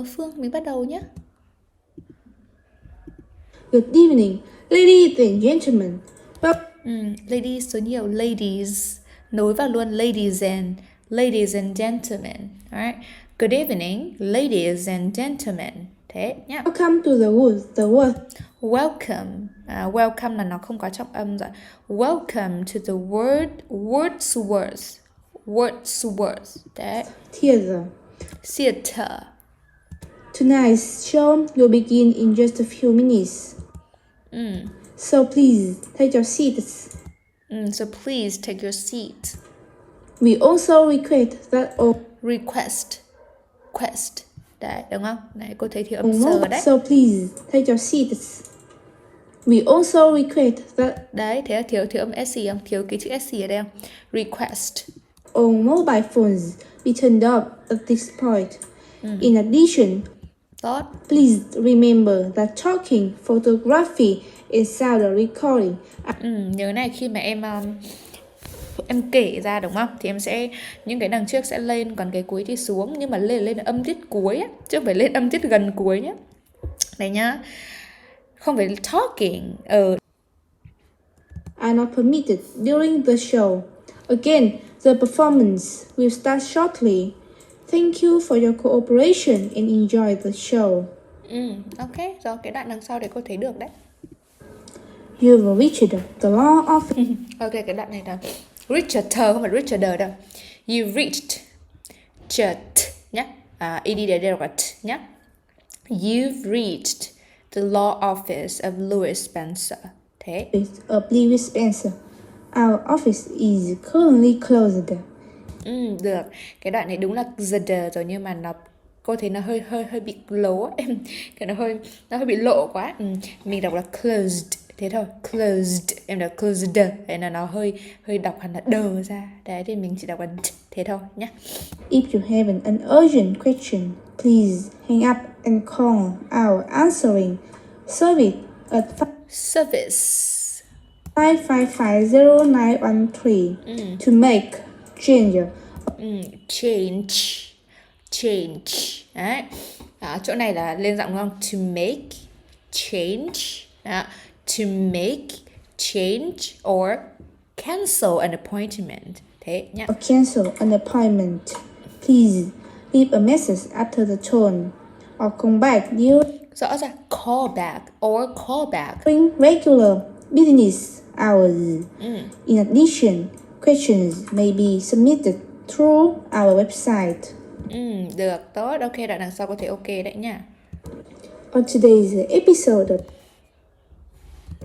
Phương, mình bắt đầu nhé. Good evening, ladies and gentlemen. Ladies số nhiều, ladies. Nối vào luôn ladies and gentlemen. Alright. Good evening, ladies and gentlemen. Thế nhá. Welcome to the word. Welcome. Welcome là nó không có trọng âm rồi. Welcome to the Wordsworth. Đấy. Theater. Tonight's show will begin in just a few minutes. So please take your seats. So please take your seat. We also request that all Quest. Đấy, đúng không? Này, cô thấy thiếu âm sờ đấy. So please take your seats. We also request that đấy, thế là thiếu âm SC không? Thiếu cái chữ SC ở đây không? Request. all mobile phones be turned off at this point. In addition, Tốt. please remember that talking, photography, and sound recording Nhớ này, khi mà em kể ra đúng không? Thì em sẽ, những cái đằng trước sẽ lên, còn cái cuối thì xuống. Nhưng mà lên âm tiết cuối á, chứ không phải lên âm tiết gần cuối nhé. Đấy nhá. Không phải talking are not permitted during the show. Again, the performance will start shortly. Thank you for your cooperation and enjoy the show. Ok, rồi cái đoạn đằng sau để cô thấy được đấy. You will reach the law office. Ok, cái đoạn này là Richard không phải Richard đâu. You reached nhé. ED để đều là nhé. You've reached the law office of Louis Spencer. Thế. Of Louis Spencer. Our office is currently closed. Được. Cái đoạn này đúng là the rồi, nhưng mà cô thấy nó hơi bị lố em. Cái nó hơi bị lộ quá. Mình đọc là closed. Thế thôi, closed. Em đọc closed. Thế là nó hơi đọc hẳn là đờ ra. Đấy, thì mình chỉ đọc là thế thôi nhé. If you have an urgent question, please hang up and call our answering service at 5550913 to make change. Change. Đấy. Đó, chỗ này là lên giọng đúng không? To make change. Đó. To make change or cancel an appointment. Thế nhá. Or cancel an appointment. Please leave a message after the tone or come back Rõ ràng call back during regular business hours. In addition, questions may be submitted through our website. Được, tốt. Ok, đoạn đằng sau có thể ok đấy nha. On today's episode of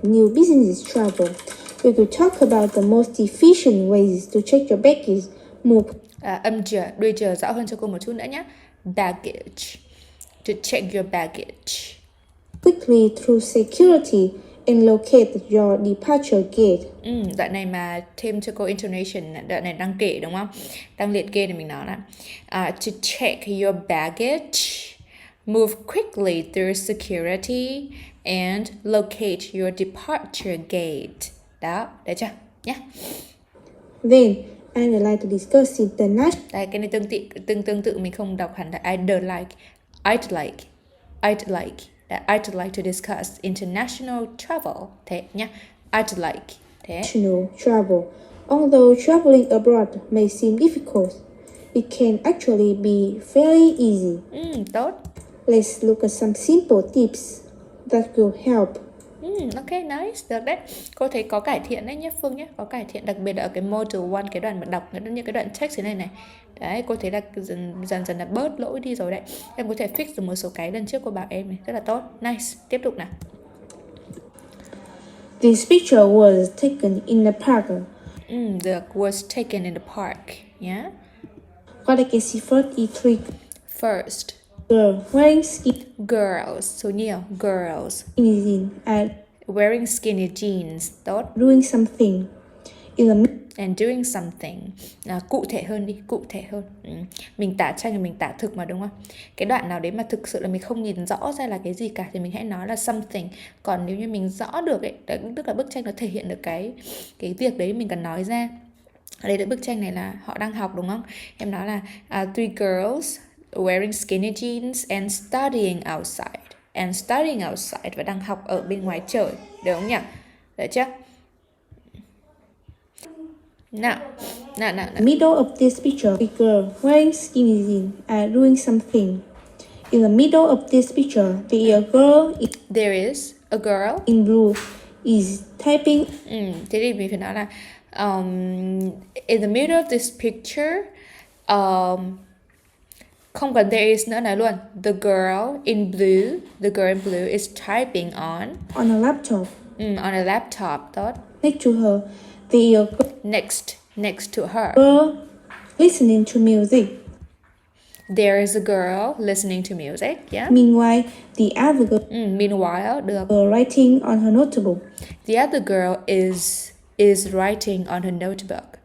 New Business Travel, we will talk about the most efficient ways to check your baggage more. Âm đuôi chờ rõ hơn cho cô một chút nữa nhé. Baggage. To check your baggage. Quickly through security and locate your departure gate. Đoạn này mà thêm cho cô intonation, đoạn này đang kể đúng không? Đang liệt kê thì mình nói là to check your baggage, move quickly through security and locate your departure gate. Đó, đấy chưa? Nhá. Then, I would like to discuss international. Đây, cái này tương tự mình không đọc hẳn là I'd like to discuss international travel. Thế nhá. I'd like. Thế. International travel. Although traveling abroad may seem difficult, it can actually be very easy. Tốt. Let's look at some simple tips that will help. Ok, nice, được đấy. Cô thấy có cải thiện đấy nhé Phương nhé. Có cải thiện, đặc biệt là ở cái module 1, cái đoạn mà đọc những cái đoạn text thế này. Đấy, cô thấy là dần là bớt lỗi đi rồi đấy. Em có thể fix được một số cái lần trước cô bảo em này. Rất là tốt, nice. Tiếp tục nào. This picture was taken in the park. Được, was taken in the park. Yeah. What I can see first is three First, girls wearing skinny girls, số nhiều, girls. jeans and Wearing skinny jeans, tốt. doing something in the And doing something. Cụ thể hơn đi, cụ thể hơn. Mình tả tranh là mình tả thực mà đúng không? Cái đoạn nào đấy mà thực sự là mình không nhìn rõ ra là cái gì cả thì mình hãy nói là something. Còn nếu như mình rõ được ấy, tức là bức tranh nó thể hiện được cái việc đấy mình cần nói ra. Ở đây là bức tranh này là họ đang học đúng không? Em nói là three girls wearing skinny jeans and studying outside. And studying outside, và đang học ở bên ngoài trời, được không nhỉ? Được chưa? Now. Middle of this picture, a girl wearing skinny jeans are doing something. In the middle of this picture, There is a girl in blue is typing. Thế thì mình phải nói là in the middle of this picture, không cần there is nữa, nói luôn. The girl in blue is typing on On a laptop. On a laptop. Tốt. Next to her, the Next to her, girl listening to music. there is a girl listening to music. Yeah. Meanwhile, the other girl Meanwhile, được. writing on her notebook. The other girl is writing on her notebook.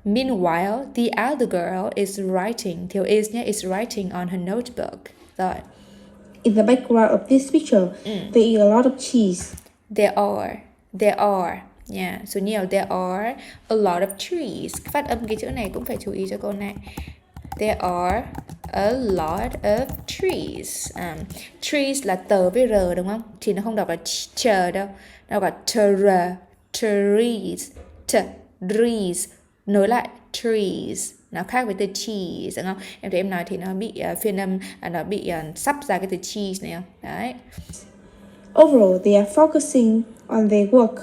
Meanwhile, the other girl is writing. Thiếu is nhé, is writing on her notebook. Rồi. In the background of this picture, there is a lot of cheese. There are. Yeah, số nhiều. There are a lot of trees. Phát âm cái chữ này cũng phải chú ý cho cô này. There are a lot of trees. Trees là tờ với r đúng không? Thì nó không đọc là chờ đâu. Nó gọi trees. Trees. Nối lại trees. Nó khác với từ cheese đúng không? Em thấy em nói thì nó bị phiên âm, nó bị sắp ra cái từ cheese này không? Đấy. Overall, they are focusing on their work.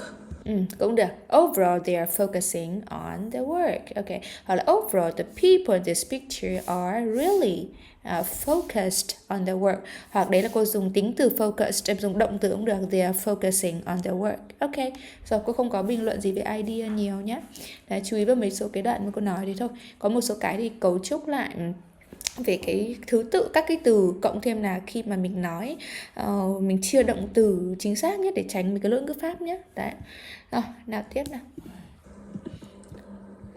Cũng được. Overall, they are focusing on their work. Okay. Hoặc là overall, the people in this picture are really focused on their work. Hoặc đấy là cô dùng tính từ focused, em dùng động từ cũng được. They are focusing on their work. Ok. Rồi cô không có bình luận gì về idea nhiều nhé. Đấy, chú ý vào mấy số cái đoạn mà cô nói đấy thôi. Có một số cái thì cấu trúc lại về cái thứ tự các cái từ, cộng thêm là khi mà mình nói mình chia động từ chính xác nhất để tránh mấy cái lỗi ngữ pháp nhé. Đấy. Rồi, nào tiếp nào.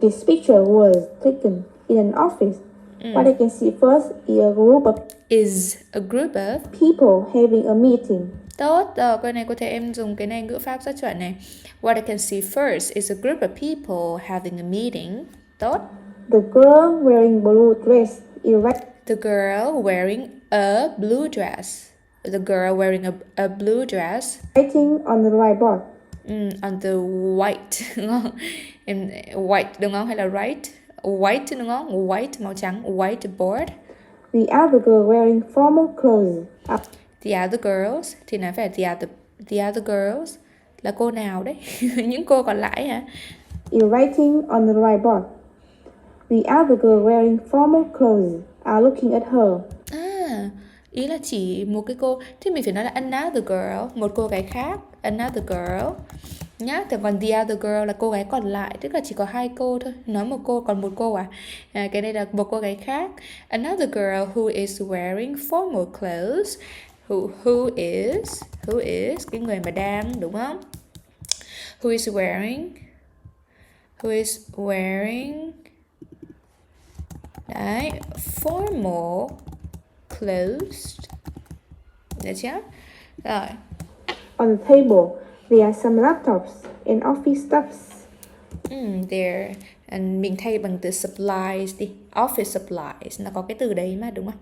This picture was taken in an office. What I can see first is a group of people having a meeting. Tốt, rồi cái này có thể em dùng cái này ngữ pháp rất chuẩn này. What I can see first is a group of people having a meeting. Tốt. The girl wearing blue dress is right. The girl wearing a blue dress. The girl wearing a blue dress. Writing on the whiteboard. On the white, đúng không? White đúng không? Hay là white đúng không? White màu trắng, whiteboard. The other girl wearing formal clothes. The other girls thì nói phải the other girls là cô nào đấy? Những cô còn lại hả? Is writing on the whiteboard. The other girl wearing formal clothes are looking at her. Ý là chỉ một cái cô. Thì mình phải nói là another girl, một cô gái khác. Another girl nhá. Còn the other girl là cô gái còn lại, tức là chỉ có hai cô thôi. Nói một cô còn một cô cái đây là một cô gái khác. Another girl who is wearing formal clothes. Who is cái người mà đang, đúng không? Who is wearing đấy, formal clothes. Được chưa? Rồi. On the table, there are some laptops and office stuffs. There. Mình thay bằng từ supplies đi. Office supplies. Nó có cái từ đấy mà, đúng không?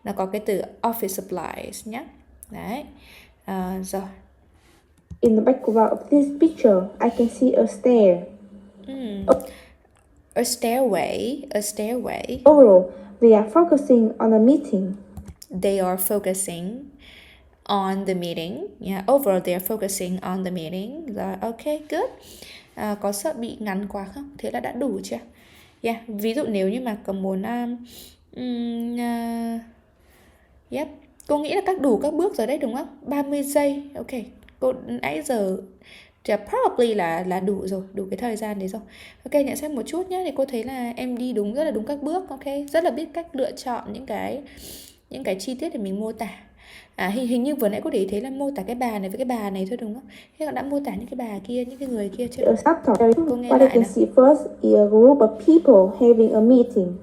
Nó có cái từ office supplies nhé. Đấy. Rồi. In the background of this picture, I can see a stair. A stairway. Overall, they are focusing on a meeting. They are focusing on the meeting. Yeah, overall they are focusing on the meeting. Rồi, ok, good. Có sợ bị ngắn quá không? Thế là đã đủ chưa? Yeah, ví dụ nếu như mà còn muốn yep. Cô nghĩ là đủ các bước rồi đấy, đúng không? 30 giây. Ok, cô nãy giờ probably là đủ rồi, đủ cái thời gian đấy rồi. Ok, nhận xét một chút nhé. Thì cô thấy là em đi rất là đúng các bước. Ok, rất là biết cách lựa chọn những cái chi tiết để mình mô tả. Hình như vừa nãy cô để ý thấy là mô tả cái bà này với cái bà này thôi, đúng không? Thế còn đã mô tả những cái bà kia, những cái người kia chưa? Cô nghe What lại I can nào. see first is a group of people having a meeting.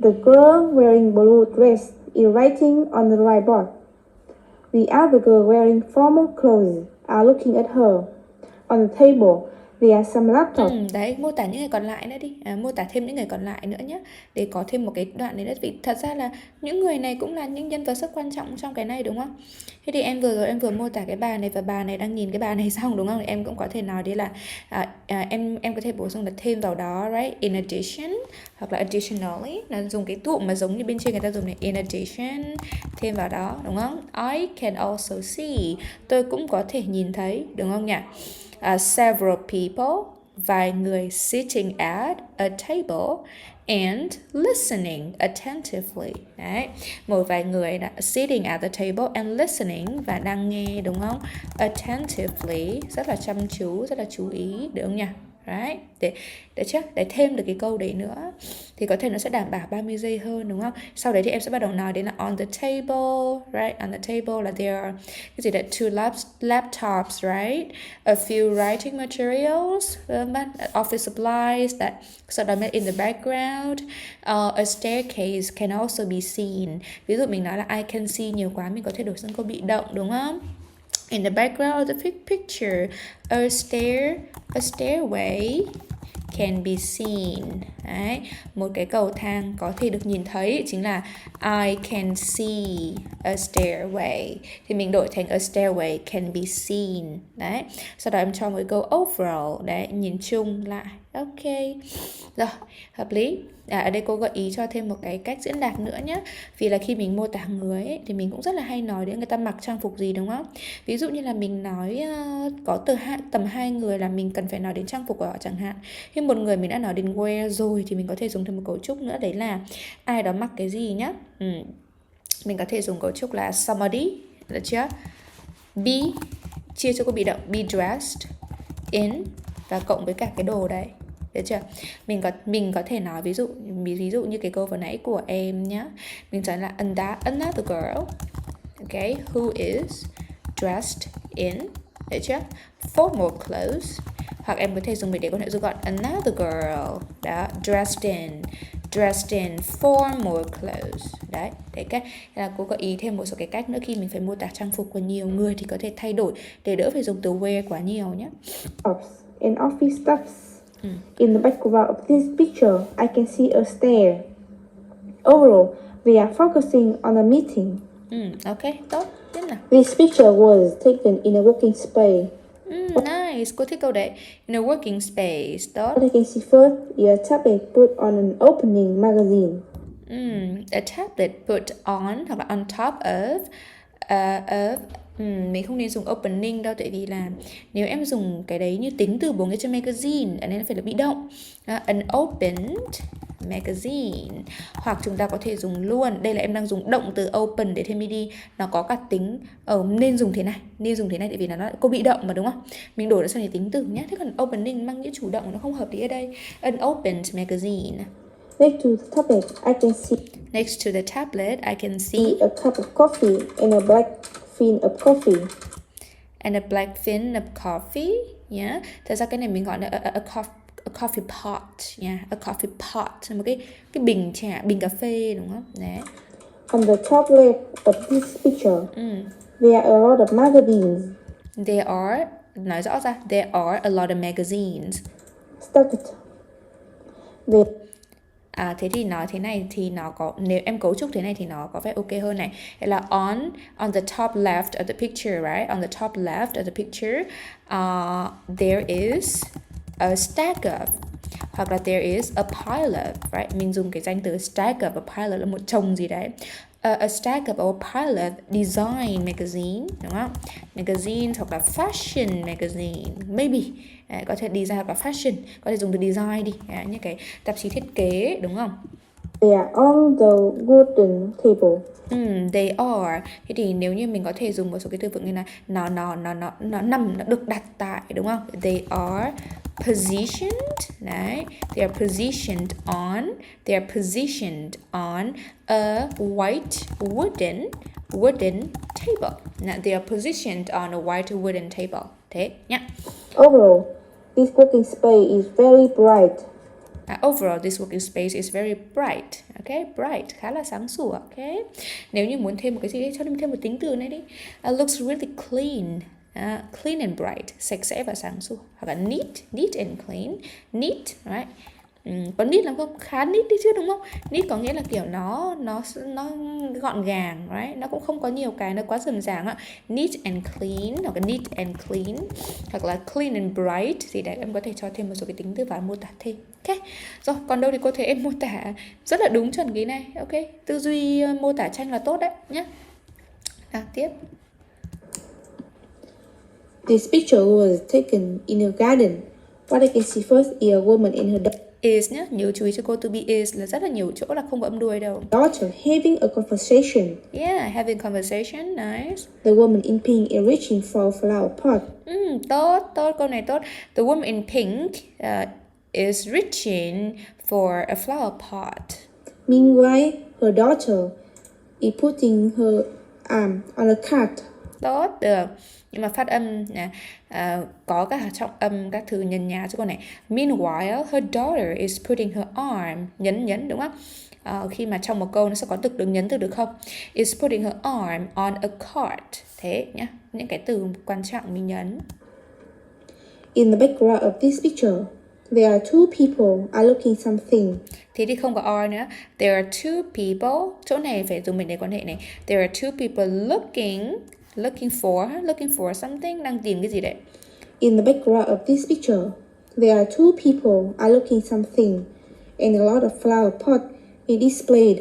The girl wearing blue dress is writing on the whiteboard. The other girl wearing formal clothes are looking at her. On the table, There are some laptops. Đấy, mô tả những người còn lại nữa đi, mô tả thêm những người còn lại nữa nhé, để có thêm một cái đoạn đấy. Vì thật ra là những người này cũng là những nhân vật rất quan trọng trong cái này, đúng không? Thế thì em vừa mô tả cái bà này và bà này đang nhìn cái bà này xong, đúng không? Thì em cũng có thể nói đấy là em có thể bổ sung là thêm vào đó, right? In addition hoặc là additionally, là dùng cái tụ mà giống như bên trên người ta dùng này, in addition, thêm vào đó, đúng không? I can also see, tôi cũng có thể nhìn thấy, đúng không nhỉ? Several people, vài người, sitting at a table and listening attentively. Đấy, một vài người đã sitting at the table and listening, và đang nghe, đúng không? Attentively, rất là chăm chú, rất là chú ý, được không nhỉ? Right? Để chắc để thêm được cái câu đấy nữa thì có thể nó sẽ đảm bảo 30 giây hơn, đúng không? Sau đấy thì em sẽ bắt đầu nói đến là on the table, right? On the table là there are cái gì đấy, two laptops, right? A few writing materials, office supplies that sort of in the background. A staircase can also be seen. Ví dụ mình nói là I can see nhiều quá, mình có thể đổi sang câu bị động, đúng không? In the background of the picture, a stairway can be seen. Đấy, một cái cầu thang có thể được nhìn thấy chính là I can see a stairway. Thì mình đổi thành a stairway can be seen. Đấy, sau đó em cho một câu overall, đấy, nhìn chung lại. Ok, rồi, hợp lý. Ở đây cô gợi ý cho thêm một cái cách diễn đạt nữa nhé. Vì là khi mình mô tả người ấy, thì mình cũng rất là hay nói đến người ta mặc trang phục gì, đúng không? Ví dụ như là mình nói có tầm 2 người là mình cần phải nói đến trang phục của họ chẳng hạn. Khi một người mình đã nói đến wear rồi thì mình có thể dùng thêm một cấu trúc nữa, đấy là ai đó mặc cái gì nhá. Mình có thể dùng cấu trúc là somebody, được chưa? Be, chia cho câu bị động, be dressed in, và cộng với cả cái đồ đấy, được chưa? Mình có thể nói ví dụ như cái câu vừa nãy của em nhá. Mình nói là another girl, okay, who is dressed in, được chưa? Formal clothes. Hoặc em có thể dùng để có nội dung gọn another girl, đó, dressed in formal clothes. Đấy, cái là cô gợi ý thêm một số cái cách nữa khi mình phải mô tả trang phục của nhiều người thì có thể thay đổi để đỡ phải dùng từ wear quá nhiều nhé. And office stuffs. In the background of this picture, I can see a stair. Overall, we are focusing on a meeting. Ok, tốt. Tiếp nào. This picture was taken in a working space. Nice, cô thích câu đấy. In a working space, tốt. What I can see first is a tablet put on an opening magazine. A tablet put on hoặc là on top of mình không nên dùng opening đâu, tại vì là nếu em dùng cái đấy như tính từ 4 cái chữ magazine, nên nó phải là bị động. An opened magazine. Hoặc chúng ta có thể dùng luôn, đây là em đang dùng động từ open để thêm ed, nó có cả tính nên dùng thế này tại vì là nó câu bị động mà, đúng không? Mình đổi nó sang để tính từ nhé. Thế còn opening mang nghĩa chủ động nó không hợp lý ở đây. An opened magazine. Next to the tablet, I can see. Next to the tablet, I can see a cup of coffee and a black fin of coffee. And a black fin of coffee. Yeah. Thật ra cái này mình gọi là a coffee pot nha, a coffee pot, một cái bình trà, bình cà phê, đúng không? Đấy. On the top left of this picture, there are a lot of magazines. Nói rõ ra, there are a lot of magazines. Stacked. Thế thì nói thế này thì nó có, nếu em cấu trúc thế này thì nó có vẻ ok hơn này. Hay là on the top left of the picture, right? On the top left of the picture, there is a stack of, hoặc là there is a pile of, right? Mình dùng cái danh từ stack of, a pile of là một chồng gì đấy. A stack of or pile of design magazine, đúng không? Magazine hoặc là fashion magazine, maybe. Có thể design hoặc là fashion, có thể dùng từ design đi, như cái tạp chí thiết kế, đúng không? They are on the wooden table. They are. Thế thì nếu như mình có thể dùng một số cái từ vựng như là nó được đặt tại, đúng không? They are positioned, đấy. They are positioned on a white wooden table. Now, they are positioned on a white wooden table. Thế nhá. Overall, this working space is very bright. Overall, this working space is very bright. Okay, bright, khá là sáng sủa. Okay. Nếu như muốn thêm một cái gì đấy, cho thêm một tính từ này đi. Looks really clean. Clean and bright, sạch sẽ và sáng sủa. Hoặc là neat and clean. Neat, right? Có neat lắm không? Khá neat đi chứ đúng không? Neat có nghĩa là kiểu nó gọn gàng, right? Nó cũng không có nhiều cái nó quá rườm ràng ạ. Neat and clean, hoặc là neat and clean, hoặc là clean and bright thì đấy em có thể cho thêm một số cái tính từ vào mô tả thêm. Ok. Rồi, còn đâu thì cô thấy em mô tả rất là đúng chuẩn cái này. Ok. Tư duy mô tả tranh là tốt đấy nhé. Tiếp. This picture was taken in a garden. What I can see first is a woman and her Is nhá, nhớ chú ý cho cô to be is là rất là nhiều chỗ là không có âm đuôi đâu. daughter having a conversation. Yeah, having conversation, nice. The woman in pink is reaching for a flower pot. Tốt, câu này tốt. The woman in pink is reaching for a flower pot. Meanwhile, her daughter is putting her arm on a cart. Tốt, được. Nhưng mà phát âm nè, có các trọng âm, các thứ nhấn nhá cho con này. Meanwhile, her daughter is putting her arm, nhấn đúng không? Khi mà trong một câu nó sẽ có được nhấn từ được không? Is putting her arm on a cart. Thế nhá, những cái từ quan trọng mình nhấn. In the background of this picture, there are two people are looking something. Thế thì không có are nữa. There are two people. Chỗ này phải dùng mình để quan hệ này. There are two people looking for something, đang tìm cái gì đấy. In the background of this picture, there are two people are looking something, and a lot of flower pot is displayed.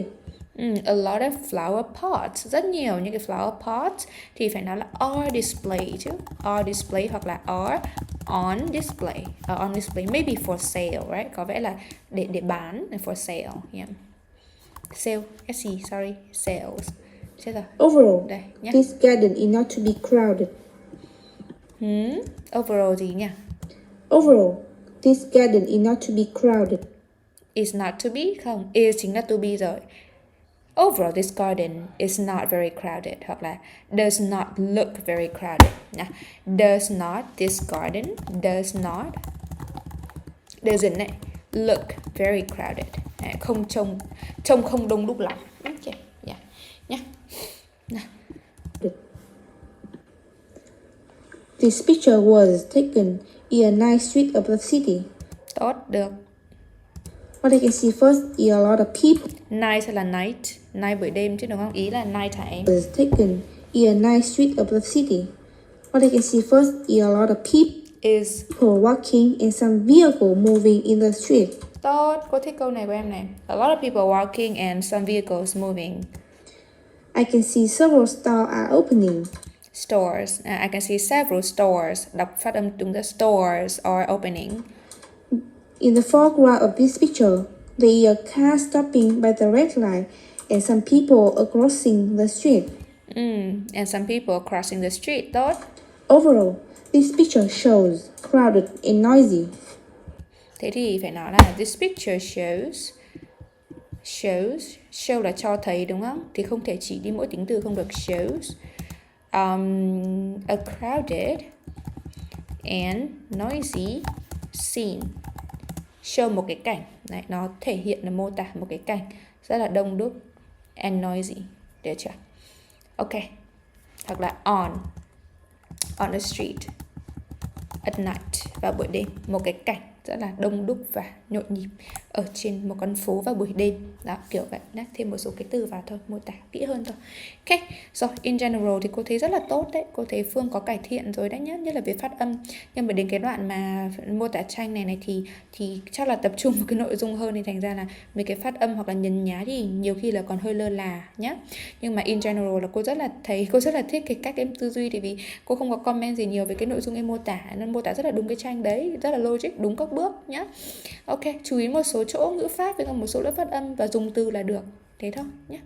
A lot of flower pots, rất nhiều những cái flower pots thì phải nói là are display chứ. Are display hoặc là are on display. On display, maybe for sale, right? Có vẻ là để bán, for sale, yeah. Sale, sorry, sales. Chết rồi. Overall, Đây, nhé. this garden is not to be crowded. Overall gì nhỉ? Overall, this garden is not to be crowded. Is not to be, không, is chính là to be rồi. Overall, this garden is not very crowded, hoặc là does not look very crowded. Does not, this garden doesn't look very crowded. Không trông không đông đúc lắm. Okay, yeah, nhá. This picture was taken in a nice street of the city. Tốt, được. What I can see first is a lot of people. Night hay là night? Night buổi đêm chứ đúng không? Ý là night hả em? Was taken in a nice street of the city. What I can see first is a lot of people walking and some vehicle moving in the street. Tốt, cô thích câu này của em này. A lot of people walking and some vehicles moving. I can see several stores are opening. Stores. I can see several stores. Đọc phát âm đúng là stores are opening. In the foreground of this picture, there is a car stopping by the red light and some people are crossing the street. And some people are crossing the street. Tốt. Overall, this picture shows crowded and noisy. Thế thì phải nói là this picture show là cho thấy đúng không? Thì không thể chỉ đi mỗi tính từ, không được shows. A crowded and noisy scene. Show một cái cảnh. Đấy, nó thể hiện là mô tả một cái cảnh rất là đông đúc and noisy. Được chưa? Ok. Hoặc là on the street at night, vào buổi đêm, một cái cảnh rất là đông đúc và nhộn nhịp ở trên một con phố vào buổi đêm. Đó, kiểu vậy. Đó, thêm một số cái từ vào thôi, mô tả kỹ hơn thôi. Ok, rồi, in general thì cô thấy rất là tốt đấy. Cô thấy Phương có cải thiện rồi đấy nhá, nhất là về phát âm. Nhưng mà đến cái đoạn mà mô tả tranh này thì chắc là tập trung vào cái nội dung hơn, thì thành ra là mấy cái phát âm hoặc là nhấn nhá thì nhiều khi là còn hơi lơ là nhá. Nhưng mà in general là cô rất là thích cái cách em tư duy, tại vì cô không có comment gì nhiều về cái nội dung em mô tả, nên mô tả rất là đúng cái tranh đấy, rất là logic, đúng các bước nhá. Ok, chú ý một số chỗ ngữ pháp với một số lớp phát âm và dùng từ là được. Thế thôi nhé.